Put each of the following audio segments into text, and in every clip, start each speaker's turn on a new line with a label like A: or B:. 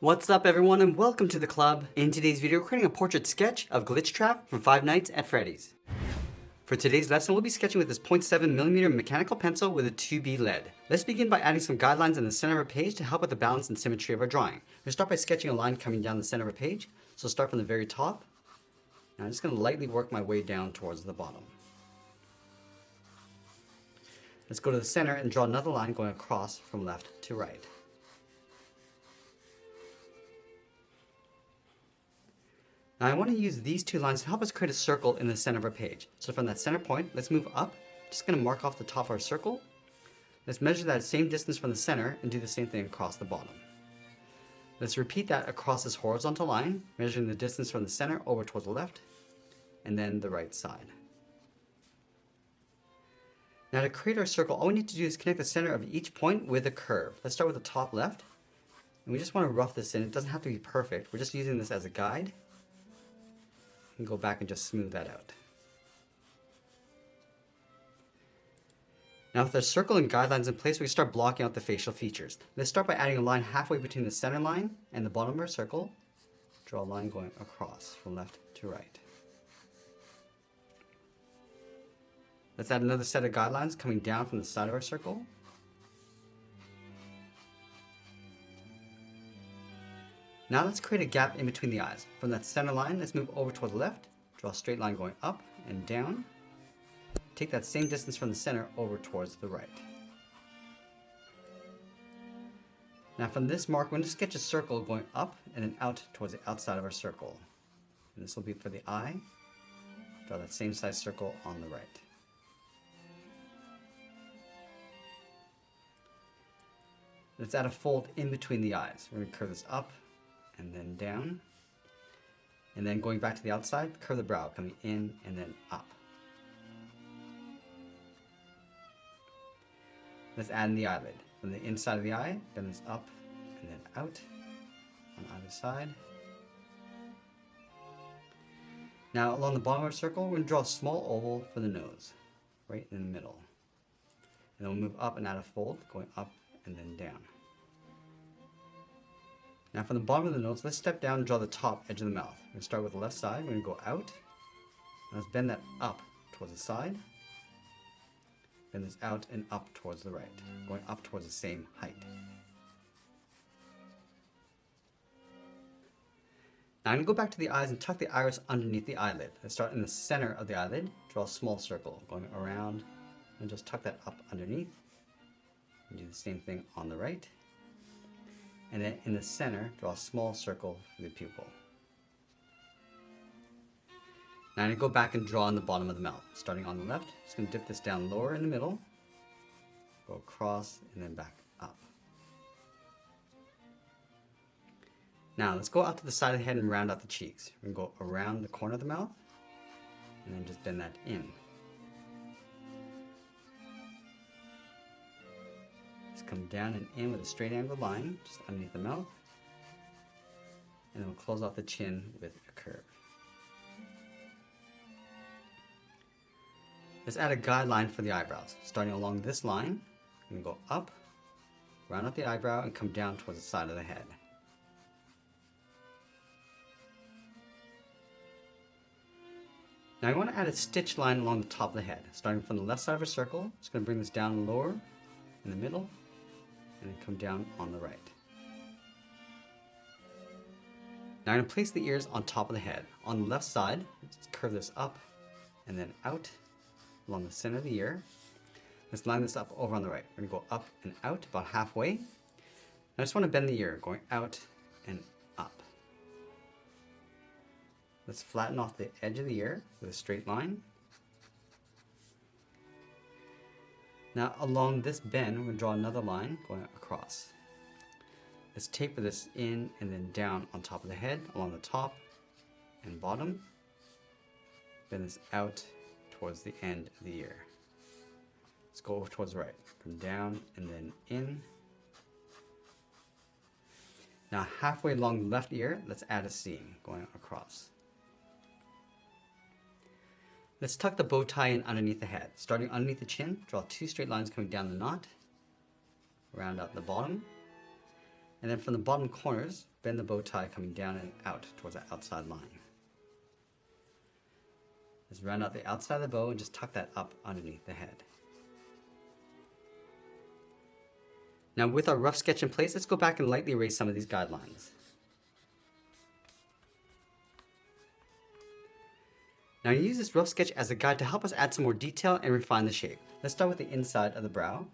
A: What's up everyone and welcome to the club. In today's video we're creating a portrait sketch of Glitchtrap from Five Nights at Freddy's. For today's lesson we'll be sketching with this 0.7mm mechanical pencil with a 2B lead. Let's begin by adding some guidelines in the center of our page to help with the balance and symmetry of our drawing. We'll start by sketching a line coming down the center of our page. So start from the very top. And I'm just going to lightly work my way down towards the bottom. Let's go to the center and draw another line going across from left to right. Now I want to use these two lines to help us create a circle in the center of our page. So from that center point, let's move up. Just going to mark off the top of our circle. Let's measure that same distance from the center and do the same thing across the bottom. Let's repeat that across this horizontal line, measuring the distance from the center over towards the left and then the right side. Now to create our circle, all we need to do is connect the center of each point with a curve. Let's start with the top left. And we just want to rough this in. It doesn't have to be perfect. We're just using this as a guide. And go back and just smooth that out. Now with our circle and guidelines in place, we start blocking out the facial features. Let's start by adding a line halfway between the center line and the bottom of our circle. Draw a line going across from left to right. Let's add another set of guidelines coming down from the side of our circle. Now let's create a gap in between the eyes. From that center line, let's move over toward the left, draw a straight line going up and down. Take that same distance from the center over towards the right. Now from this mark, we're going to sketch a circle going up and then out towards the outside of our circle. And this will be for the eye. Draw that same size circle on the right. Let's add a fold in between the eyes. We're going to curve this up and then down, and then going back to the outside, curve the brow, coming in and then up. Let's add in the eyelid. From the inside of the eye, bend this up and then out on either side. Now along the bottom of our circle, we're going to draw a small oval for the nose, right in the middle. And then we'll move up and add a fold, going up and then down. Now from the bottom of the nose, let's step down and draw the top edge of the mouth. We're going to start with the left side. We're going to go out. And let's bend that up towards the side. Bend this out and up towards the right, going up towards the same height. Now I'm going to go back to the eyes and tuck the iris underneath the eyelid. Let's start in the center of the eyelid, draw a small circle, going around, and just tuck that up underneath. And do the same thing on the right. And then in the center, draw a small circle for the pupil. Now I'm going to go back and draw on the bottom of the mouth. Starting on the left, just going to dip this down lower in the middle, go across and then back up. Now let's go out to the side of the head and round out the cheeks. We're going to go around the corner of the mouth and then just bend that in. Come down and in with a straight angled line just underneath the mouth, and then we'll close off the chin with a curve. Let's add a guideline for the eyebrows. Starting along this line, I'm going to go up, round out the eyebrow, and come down towards the side of the head. Now I want to add a stitch line along the top of the head. Starting from the left side of a circle, just going to bring this down lower in the middle, and then come down on the right. Now I'm going to place the ears on top of the head. On the left side, let's curve this up and then out along the center of the ear. Let's line this up over on the right. We're going to go up and out about halfway. I just want to bend the ear, going out and up. Let's flatten off the edge of the ear with a straight line. Now along this bend, we're going to draw another line going across. Let's taper this in and then down on top of the head, along the top and bottom. Bend this out towards the end of the ear. Let's go over towards the right. Come down and then in. Now halfway along the left ear, let's add a seam going across. Let's tuck the bow tie in underneath the head. Starting underneath the chin, draw two straight lines coming down the knot, round out the bottom, And then from the bottom corners, bend the bow tie coming down and out towards the outside line. Just round out the outside of the bow and just tuck that up underneath the head. Now with our rough sketch in place, let's go back and lightly erase some of these guidelines. Now you use this rough sketch as a guide to help us add some more detail and refine the shape. Let's start with the inside of the brow. I'm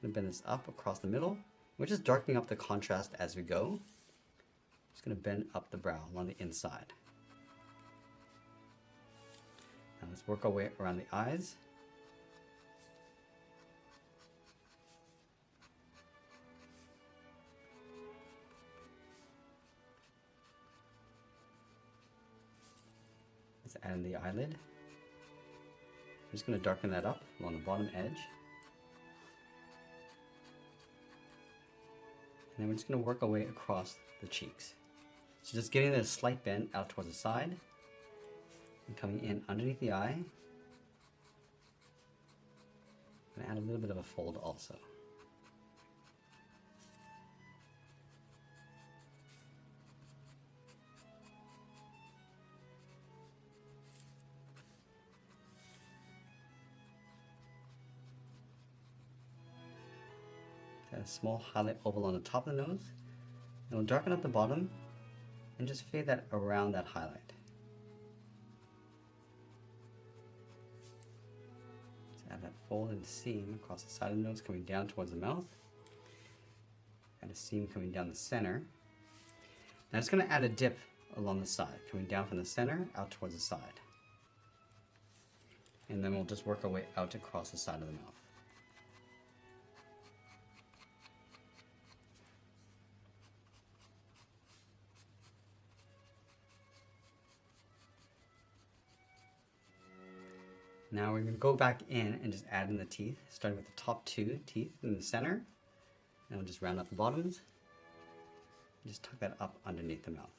A: going to bend this up across the middle. We're just darkening up the contrast as we go. Just going to bend up the brow along the inside. Now let's work our way around the eyes. Let's add in the eyelid. I'm just going to darken that up along the bottom edge. And then we're just going to work our way across the cheeks. So just getting a slight bend out towards the side and coming in underneath the eye. And add a little bit of a fold also. Add a small highlight oval on the top of the nose, and we'll darken up the bottom and just fade that around that highlight. Just add that folded seam across the side of the nose coming down towards the mouth. Add a seam coming down the center. Now it's going to add a dip along the side, coming down from the center out towards the side. And then we'll just work our way out across the side of the mouth. Now we're going to go back in and just add in the teeth, starting with the top two teeth in the center. And we'll just round up the bottoms. And just tuck that up underneath the mouth.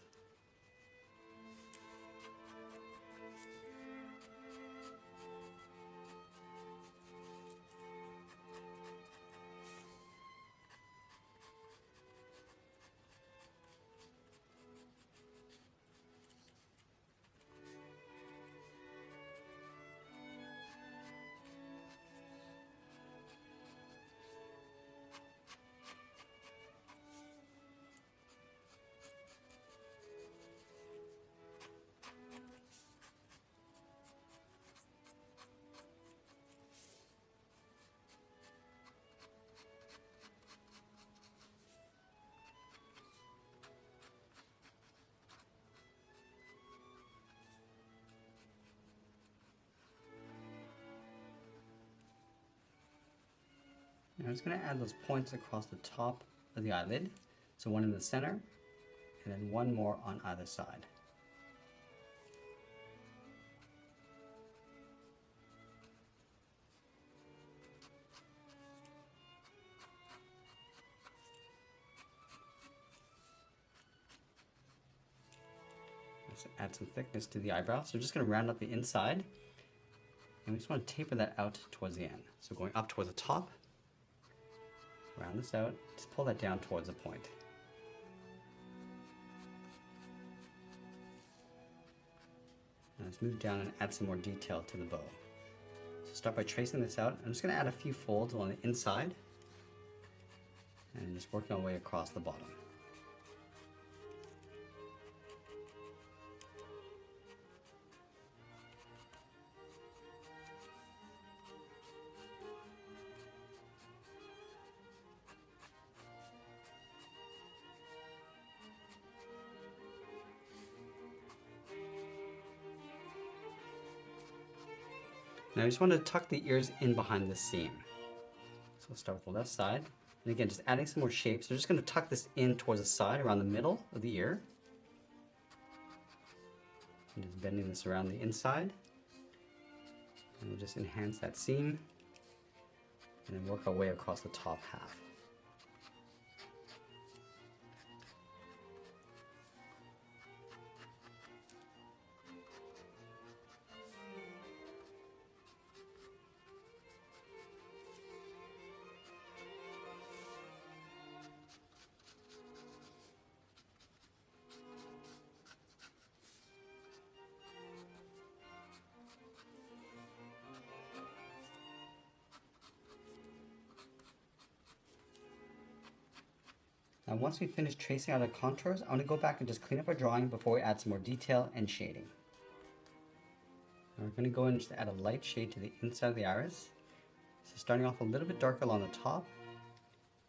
A: Now I'm just going to add those points across the top of the eyelid. So one in the center, and then one more on either side. Let's add some thickness to the eyebrow. So we're just going to round up the inside, and we just want to taper that out towards the end. So going up towards the top, round this out, just pull that down towards the point. Now let's move down and add some more detail to the bow. So start by tracing this out. I'm just going to add a few folds on the inside and just working our way across the bottom. Now I just want to tuck the ears in behind this seam. So we'll start with the left side. And again, just adding some more shapes. So we're just going to tuck this in towards the side, around the middle of the ear. And just bending this around the inside. And we'll just enhance that seam. And then work our way across the top half. Now once we finish tracing out our contours, I want to go back and just clean up our drawing before we add some more detail and shading. Now we're going to go in and just add a light shade to the inside of the iris. So starting off a little bit darker along the top.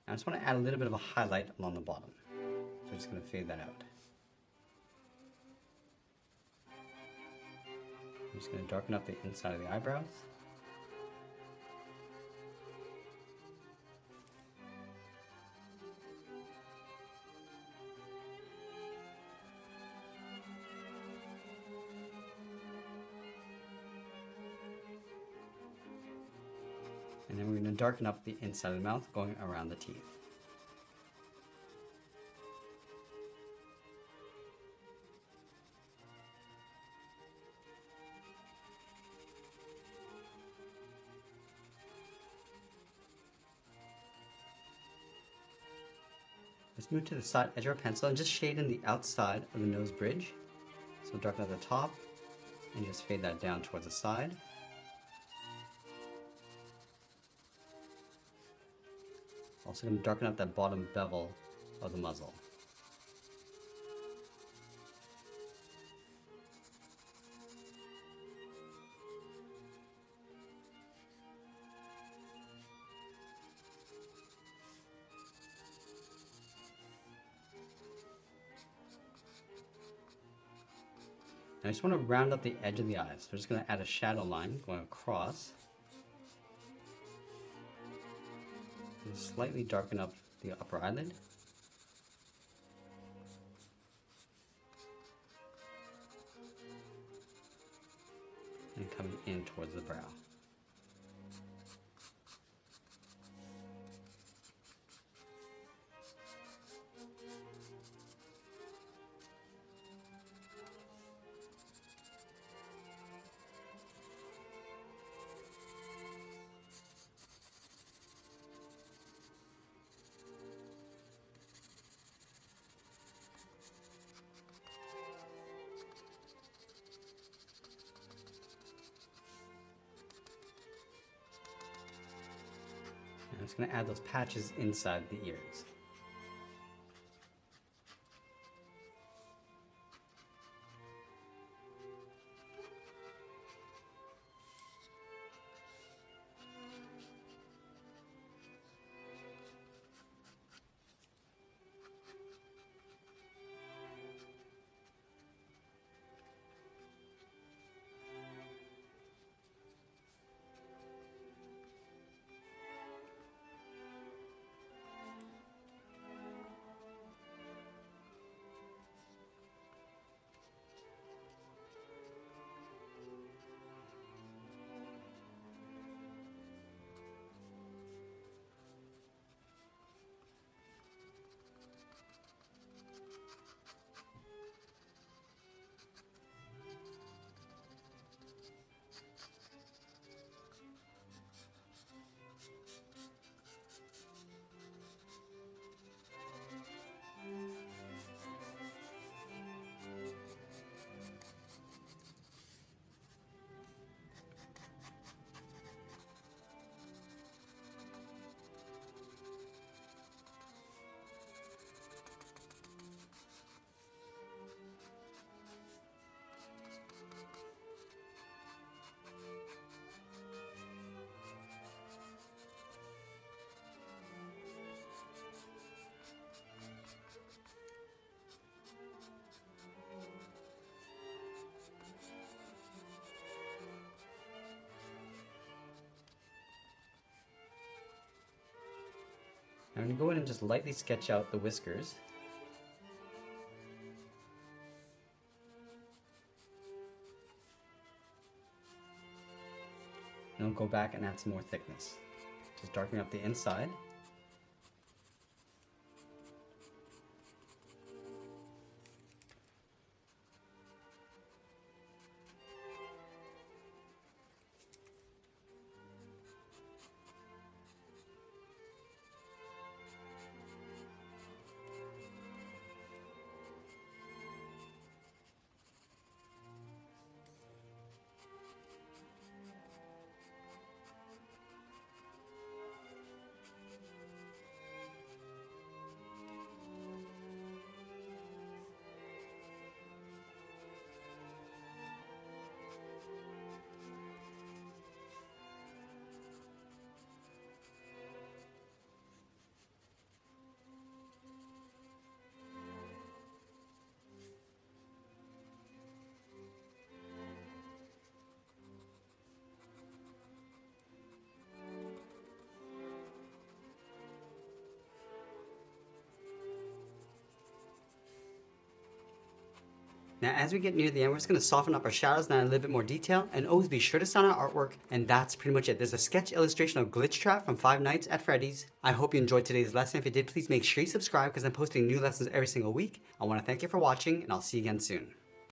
A: I just want to add a little bit of a highlight along the bottom. So I'm just going to fade that out. I'm just going to darken up the inside of the eyebrows. And then we're going to darken up the inside of the mouth going around the teeth. Let's move to the side edge of our pencil and just shade in the outside of the nose bridge. So darken at the top and just fade that down towards the side. Also going to darken up that bottom bevel of the muzzle. I just want to round up the edge of the eyes. So we're just going to add a shadow line going across. And slightly darken up the upper eyelid. And coming in towards the brow. I'm just going to add those patches inside the ears. I'm going to go in and just lightly sketch out the whiskers. And I'll go back and add some more thickness. Just darkening up the inside. Now as we get near the end, we're just going to soften up our shadows and add a little bit more detail, and always be sure to sign our artwork, and that's pretty much it. There's a sketch illustration of Glitchtrap from Five Nights at Freddy's. I hope you enjoyed today's lesson. If you did, please make sure you subscribe because I'm posting new lessons every single week. I want to thank you for watching, and I'll see you again soon.